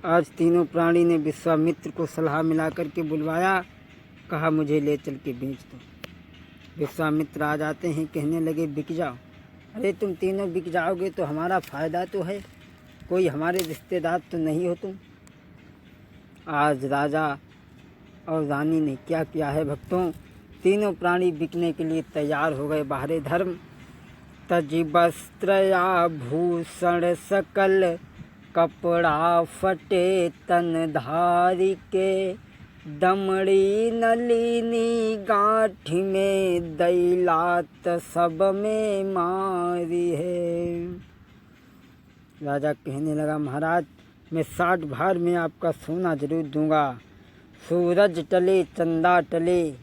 आज तीनों प्राणी ने विश्वामित्र को सलाह मिला करके बुलवाया, कहा मुझे ले चल के बेच दो। विश्वामित्र आ जाते हैं, कहने लगे बिक जाओ। अरे तुम तीनों बिक जाओगे तो हमारा फ़ायदा तो है, कोई हमारे रिश्तेदार तो नहीं हो तुम। आज राजा और रानी ने क्या किया है भक्तों, तीनों प्राणी बिकने के लिए तैयार हो गए। बाहरे धर्म तज वस्त्र आभूषण सकल, कपड़ा फटे तन धारी के, दमड़ी नलिनी गांठी में, दैलात सब में मारी है। राजा कहने लगा, महाराज मैं 60 भार में आपका सोना जरूर दूंगा। सूरज टले चंदा टले,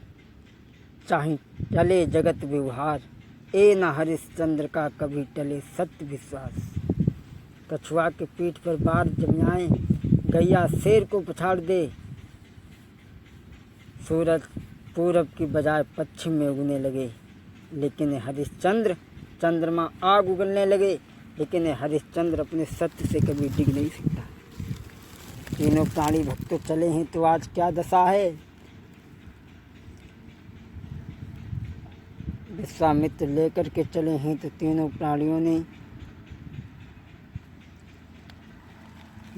चाहे टले जगत व्यवहार, ए न हरिश्चंद्र का कभी टले सत्य विश्वास। कछुआ के पीठ पर बार जमियाएं, गैया शेर को पछाड़ दे। सूरज पूरब की बजाय पश्चिम में उगने लगे, लेकिन हरिश्चंद्र, चंद्रमा आग उगलने लगे, लेकिन हरिश्चंद्र अपने सत्य से कभी डिग नहीं सकता। तीनों प्राणी भक्तों चले हैं तो आज क्या दशा है। विश्वामित्र लेकर के चले हैं तो तीनों प्राणियों ने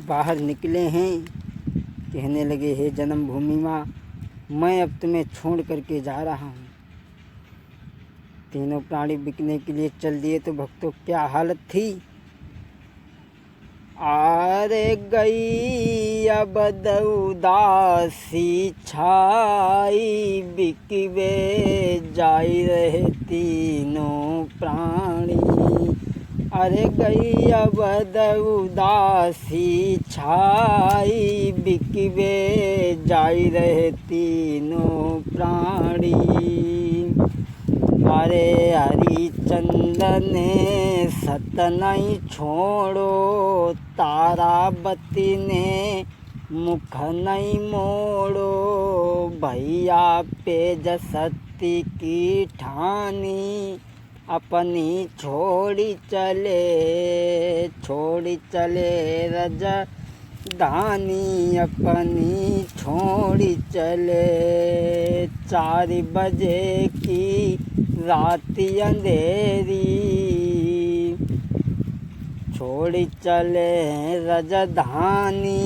बाहर निकले हैं, कहने लगे हे जन्मभूमि माँ, मैं अब तुम्हें छोड़ करके जा रहा हूँ। तीनों प्राणी बिकने के लिए चल दिए तो भक्तों क्या हालत थी। आरे गई अब उदासी छाई, बिकवे जाई रहे तीनों प्राणी। अरे गई अब उदासी छाई, बिकवे जाई रहे तीनों प्राणी। अरे हरिचंदन ने सत नहीं छोड़ो, तारावती ने मुख नहीं मोड़ो। भैया पेज सती की ठानी, अपनी छोड़ी चले रज धानी, अपनी छोड़ी चले। 4 बजे की राती अंधेरी, छोड़ी चले रजधानी,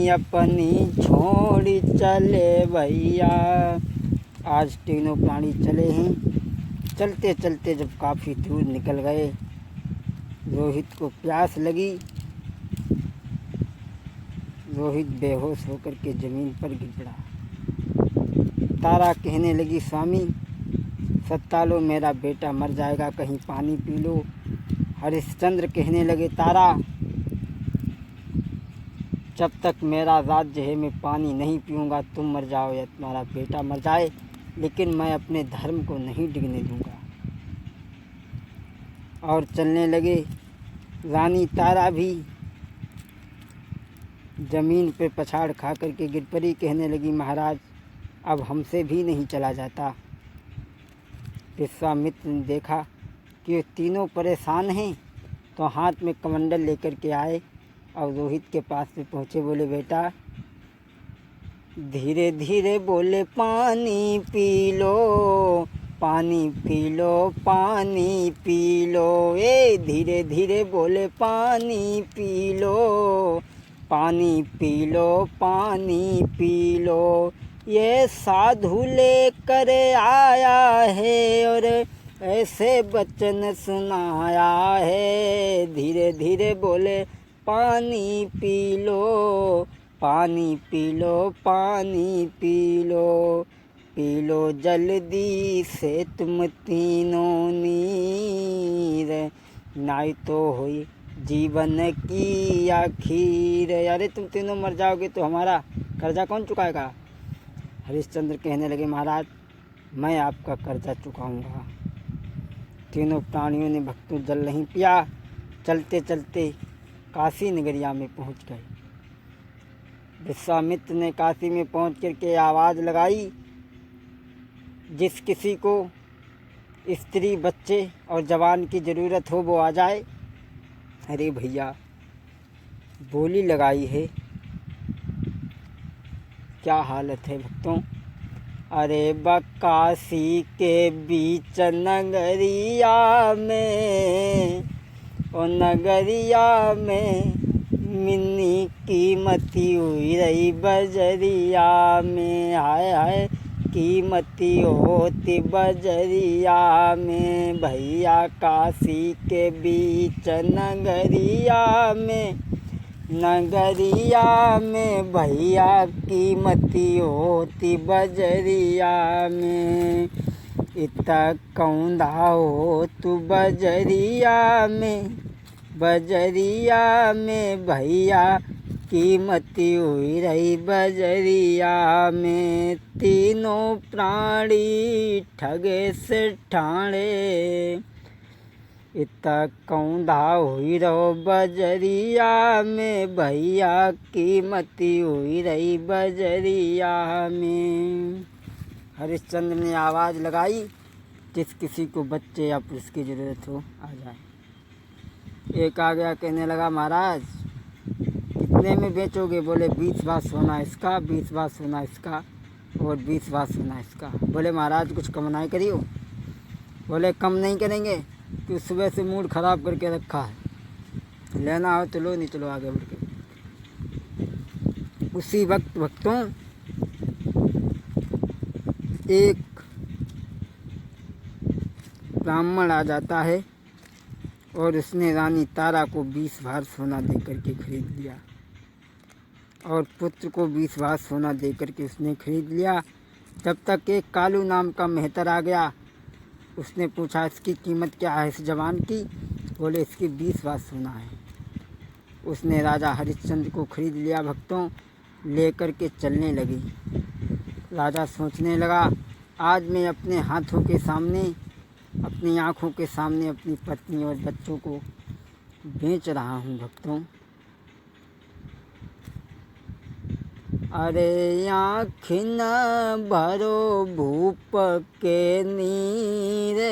अपनी छोड़ी चले भैया। आज तीनों प्राणी चले हैं। चलते चलते जब काफ़ी दूर निकल गए, रोहित को प्यास लगी। रोहित बेहोश होकर के ज़मीन पर गिर पड़ा। तारा कहने लगी, स्वामी सत्ता लो, मेरा बेटा मर जाएगा, कहीं पानी पी लो। हरिश्चंद्र कहने लगे, तारा जब तक मेरा राज्य है मैं पानी नहीं पीऊँगा, तुम मर जाओ या तुम्हारा बेटा मर जाए, लेकिन मैं अपने धर्म को नहीं डिगने दूँगा। और चलने लगे। रानी तारा भी ज़मीन पे पछाड़ खा करके गिर पड़ी, कहने लगी, महाराज अब हमसे भी नहीं चला जाता। विश्वामित्र ने देखा कि ये तीनों परेशान हैं, तो हाथ में कमंडल लेकर के आए और रोहित के पास में पहुँचे। बोले, बेटा धीरे धीरे बोले, पानी पी लो, पानी पी लो, पानी पी लो। ए धीरे धीरे बोले, पानी पी लो, पानी पी लो, पानी पी लो। ये साधु लेकर आया है और ऐसे वचन सुनाया है। धीरे धीरे बोले, पानी पी लो, पानी पी लो, पानी पी लो। पी लो जल्दी से तुम तीनों नीर, नहीं तो हुई जीवन की आखिर। अरे तुम तीनों मर जाओगे तो हमारा कर्जा कौन चुकाएगा। हरिश्चंद्र कहने लगे, महाराज मैं आपका कर्जा चुकाऊंगा। तीनों प्राणियों ने भक्तों जल नहीं पिया। चलते चलते काशी नगरिया में पहुंच गए। विश्वामित्र ने काशी में पहुंच करके आवाज़ लगाई, जिस किसी को स्त्री, बच्चे और जवान की ज़रूरत हो वो आ जाए। अरे भैया बोली लगाई है, क्या हालत है भक्तों। अरे बकासी के बीच नगरिया में, ओ नगरिया में मिन्नी कीमती हुई रही बजरिया में। हाय हाय कीमती होती बजरिया में। भैया काशी के बीच नगरिया में, नगरिया में भैया कीमती होती बजरिया में। इतना कौंधा हो तू बजरिया में, बजरिया में भैया कीमती हुई रही बजरिया में। तीनों प्राणी ठगे से ठाणे, इतना कौंधा हुई रहो बजरिया में भैया कीमती हुई रही बजरिया में। हरिश्चंद्र ने आवाज़ लगाई, जिस किसी को बच्चे या पुरुष की ज़रूरत हो आ जाए। एक आ गया, कहने लगा महाराज कितने में बेचोगे? बोले 20 भाग सोना इसका, 20 भाग सोना इसका और 20 भाग सोना इसका। बोले महाराज कुछ कम नहीं करियो? बोले कम नहीं करेंगे कि सुबह से मूड ख़राब करके रखा है, लेना हो तो लो, नहीं चलो आगे बढ़ के। उसी वक्त भक्तों एक ब्राह्मण आ जाता है और उसने रानी तारा को 20 भार सोना दे करके खरीद लिया और पुत्र को 20 भार सोना दे करके उसने खरीद लिया। जब तक एक कालू नाम का मेहतर आ गया, उसने पूछा इसकी कीमत क्या है इस जवान की? बोले इसकी 20 भार सोना है। उसने राजा हरिश्चंद्र को खरीद लिया भक्तों, लेकर के चलने लगी। राजा सोचने लगा आज मैं अपने हाथों के सामने, अपनी आँखों के सामने अपनी पत्नी और बच्चों को बेच रहा हूँ भक्तों। अरे आँखिन भरो भूप के नीरे,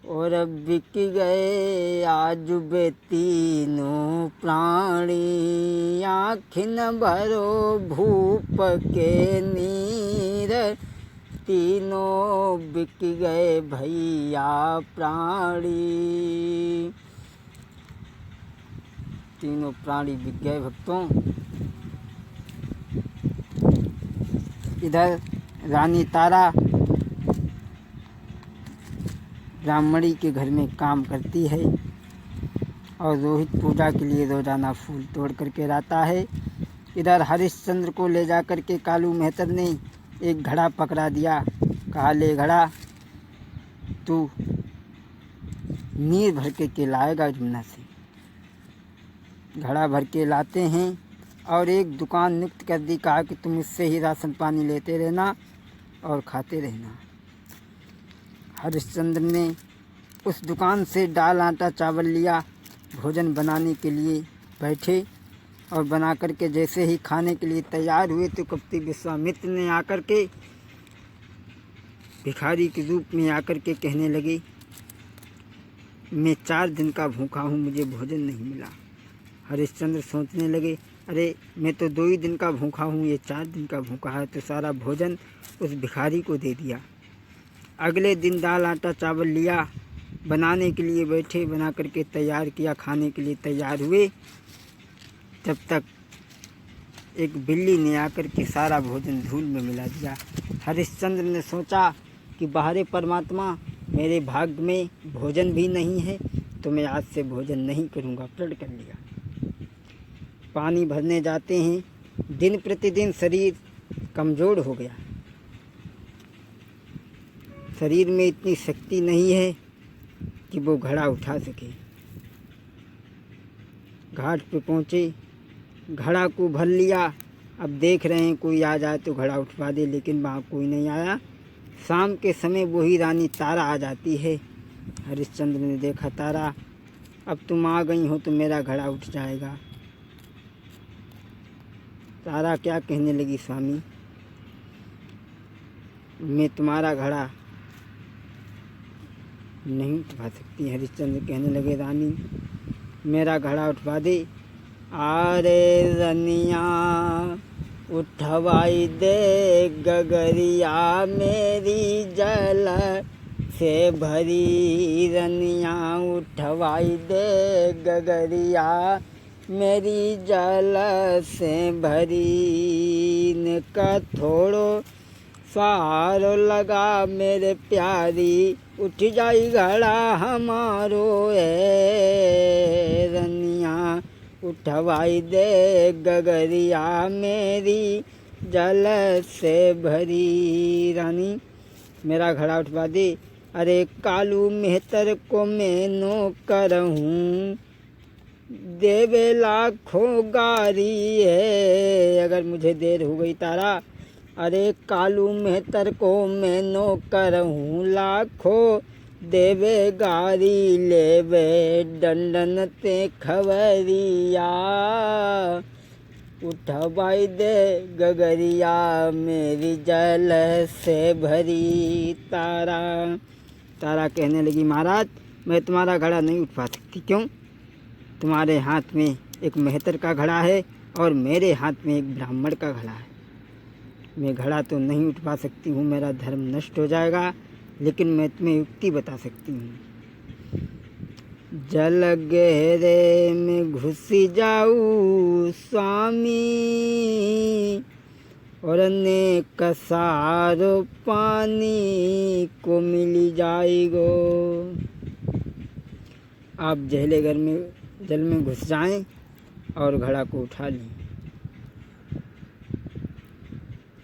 और बिक गए आज बे तीनों प्राणी। आँखिन भरो भूप के नीर, तीनों बिक गए भैया प्राणी। तीनों प्राणी बिक गए भक्तों। इधर रानी तारा ब्राह्मणी के घर में काम करती है और रोहित पूजा के लिए रोजाना फूल तोड़ करके लाता है। इधर हरिश्चंद्र को ले जा कर के कालू मेहतर ने एक घड़ा पकड़ा दिया, कहा ले घड़ा तू नीर भर के लाएगा जमुना से। घड़ा भर के लाते हैं और एक दुकान नियुक्त कर दी, कहा कि तुम इससे ही राशन पानी लेते रहना और खाते रहना। हरिश्चंद्र ने उस दुकान से दाल आटा चावल लिया, भोजन बनाने के लिए बैठे और बना कर के जैसे ही खाने के लिए तैयार हुए तो कपटी विश्वामित्र ने आकर के भिखारी के रूप में आकर के कहने लगे मैं 4 दिन का भूखा हूँ, मुझे भोजन नहीं मिला। हरिश्चंद्र सोचने लगे अरे मैं तो 2 ही दिन का भूखा हूँ, ये 4 दिन का भूखा है, तो सारा भोजन उस भिखारी को दे दिया। अगले दिन दाल आटा चावल लिया, बनाने के लिए बैठे, बना करके तैयार किया, खाने के लिए तैयार हुए। तब तक एक बिल्ली ने आकर के सारा भोजन धूल में मिला दिया। हरिश्चंद्र ने सोचा कि बाहरे परमात्मा, मेरे भाग्य में भोजन भी नहीं है तो मैं आज से भोजन नहीं करूँगा। प्रण कर लिया। पानी भरने जाते हैं, दिन प्रतिदिन शरीर कमज़ोर हो गया, शरीर में इतनी शक्ति नहीं है कि वो घड़ा उठा सके। घाट पे पहुँचे, घड़ा को भर लिया। अब देख रहे हैं कोई आ जाए तो घड़ा उठवा दे, लेकिन वहाँ कोई नहीं आया। शाम के समय वही रानी तारा आ जाती है। हरिश्चंद्र ने देखा तारा अब तुम आ गई हो तो मेरा घड़ा उठ जाएगा। तारा क्या कहने लगी, स्वामी मैं तुम्हारा घड़ा नहीं उठवा सकती। हरिश्चंद्र कहने लगे रानी मेरा घड़ा उठवा दे। अरे रनिया उठवाई दे गगरिया मेरी जल से भरी रनिया, उठवाई दे गगरिया मेरी जल से भरी। ने का थोड़ो सहारो लगा मेरे प्यारी, उठ जाई घड़ा हमारो रनिया, उठवाई दे गगरिया मेरी जल से भरी। रानी मेरा घड़ा उठवा दे। अरे कालू मेहतर को मैं नौकर हूँ, देवे लाखों गारी है अगर मुझे देर हो गई तारा। अरे कालू मेहतर को मैं नौकर हूँ, लाखों देवे गारी, लेवे डंडन ते खबरिया, उठवाई दे गगरिया मेरी जल से भरी। तारा तारा कहने लगी, महाराज मैं तुम्हारा घड़ा नहीं उठवा सकती। क्यों? तुम्हारे हाथ में एक मेहतर का घड़ा है और मेरे हाथ में एक ब्राह्मण का घड़ा है। मैं घड़ा तो नहीं उठवा सकती हूँ, मेरा धर्म नष्ट हो जाएगा, लेकिन मैं तुम्हें युक्ति बता सकती हूँ। जल गहरे में घुसी जाऊँ स्वामी, और ने कसारो पानी को मिली जाएगो। आप जहले घर में जल में घुस जाएं और घड़ा को उठा लें।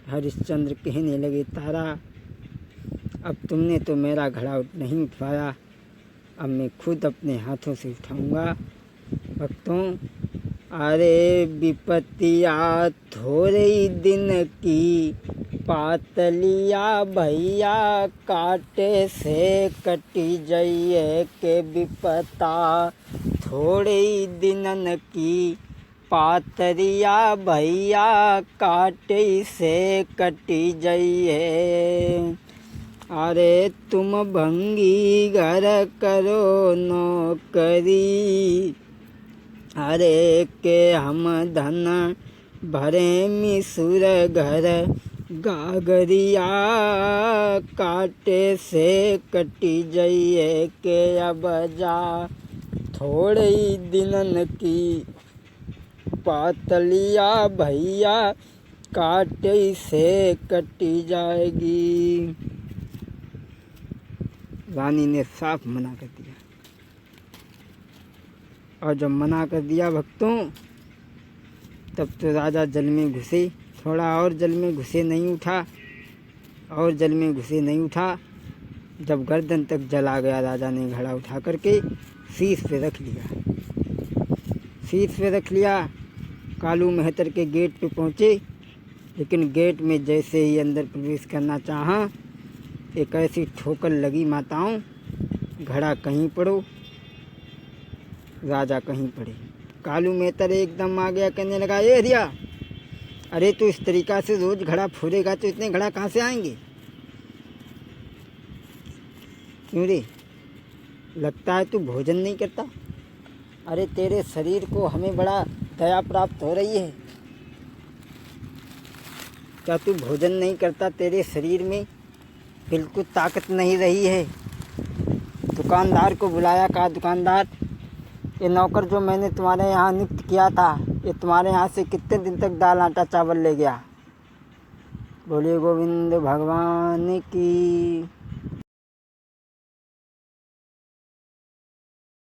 हरिश्चंद्र कहने लगे, तारा अब तुमने तो मेरा घड़ा नहीं उठवाया, अब मैं खुद अपने हाथों से उठाऊंगा। भक्तों, अरे विपत्तिया थोड़े दिन की, पातलिया भैया काटे से कटी जाइए के विपता थोड़े दिनन की, पातरिया भैया काटे से कटी जाइए। अरे तुम भंगी घर करो नौकरी, अरे के हम धन भरे मिसुर घर, गागरिया काटे से कटी जाइए के अब जा थोड़े दिनन की, पातलिया भैया काटे से कटी जाएगी। रानी ने साफ मना कर दिया, और जब मना कर दिया भक्तों, तब तो राजा जल में घुसे। थोड़ा और जल में घुसे, नहीं उठा, और जल में घुसे, नहीं उठा। जब गर्दन तक जल आ गया, राजा ने घड़ा उठा करके शीश पे रख लिया। शीश पे रख लिया। कालू मेहतर के गेट पे पहुँचे, लेकिन गेट में जैसे ही अंदर प्रवेश करना चाहा, एक ऐसी ठोकर लगी, माताओं घड़ा कहीं पड़ो, राजा कहीं पड़े। कालू मेहतर एकदम आ गया, कहने लगा, ए हरिया, अरे तू इस तरीक़ा से रोज़ घड़ा फोड़ेगा तो इतने घड़ा कहाँ से आएंगे? क्यों रे, लगता है तू भोजन नहीं करता? अरे तेरे शरीर को हमें बड़ा दया प्राप्त हो रही है, क्या तू भोजन नहीं करता? तेरे शरीर में बिल्कुल ताकत नहीं रही है। दुकानदार को बुलाया, कहा, दुकानदार ये नौकर जो मैंने तुम्हारे यहाँ नियुक्त किया था, ये तुम्हारे यहाँ से कितने दिन तक दाल आटा चावल ले गया? बोले गोविंद भगवान की।